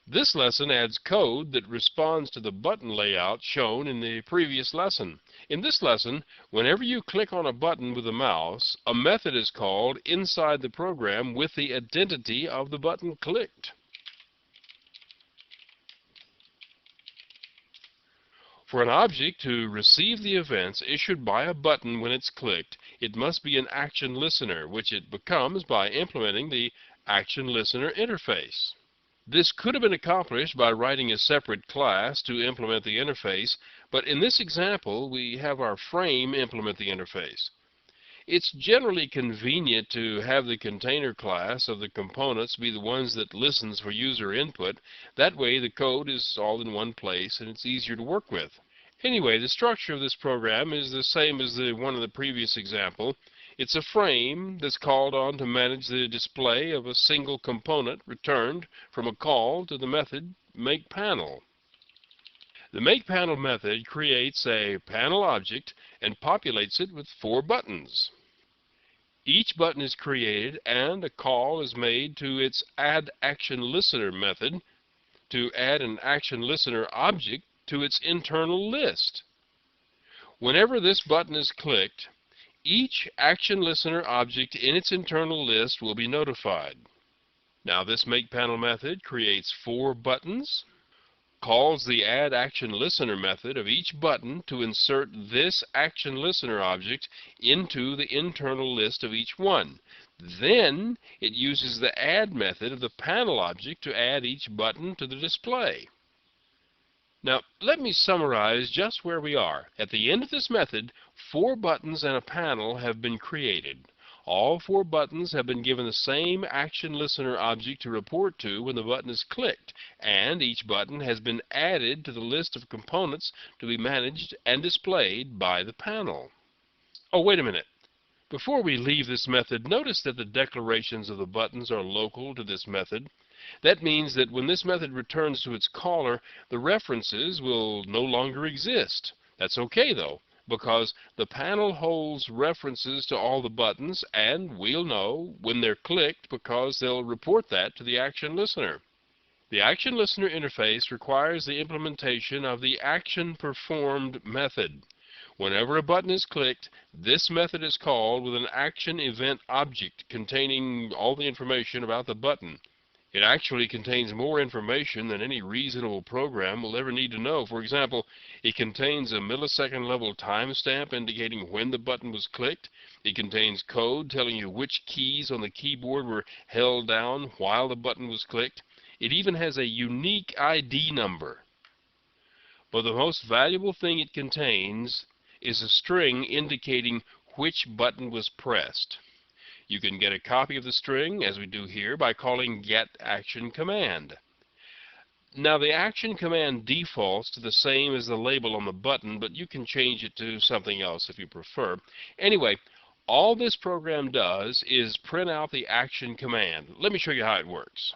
This lesson adds code that responds to the button layout shown in the previous lesson. In this lesson, whenever you click on a button with the mouse, a method is called inside the program with the identity of the button clicked. For an object to receive the events issued by a button when it's clicked, it must be an action listener, which it becomes by implementing the action listener interface. This could have been accomplished by writing a separate class to implement the interface, but in this example we have our frame implement the interface. It's generally convenient to have the container class of the components be the ones that listens for user input. That way the code is all in one place and it's easier to work with. Anyway, the structure of this program is the same as the one in the previous example. It's a frame that's called on to manage the display of a single component returned from a call to the method makePanel. The makePanel method creates a panel object and populates it with 4 buttons. Each button is created and a call is made to its addActionListener method to add an ActionListener object to its internal list. Whenever this button is clicked, each ActionListener object in its internal list will be notified. Now this makePanel method creates 4 buttons, calls the addActionListener method of each button to insert this ActionListener object into the internal list of each one. Then it uses the add method of the panel object to add each button to the display. Now, let me summarize just where we are. At the end of this method, 4 buttons and a panel have been created. All 4 buttons have been given the same action listener object to report to when the button is clicked, and each button has been added to the list of components to be managed and displayed by the panel. Oh, wait a minute. Before we leave this method, notice that the declarations of the buttons are local to this method. That means that when this method returns to its caller, the references will no longer exist. That's okay, though, because the panel holds references to all the buttons, and we'll know when they're clicked because they'll report that to the action listener. The action listener interface requires the implementation of the actionPerformed method. Whenever a button is clicked, this method is called with an action event object containing all the information about the button. It actually contains more information than any reasonable program will ever need to know. For example, it contains a millisecond level timestamp indicating when the button was clicked. It contains code telling you which keys on the keyboard were held down while the button was clicked. It even has a unique ID number. But the most valuable thing it contains is a string indicating which button was pressed. You can get a copy of the string, as we do here, by calling getActionCommand. Now, the action command defaults to the same as the label on the button, but you can change it to something else if you prefer. Anyway, all this program does is print out the action command. Let me show you how it works.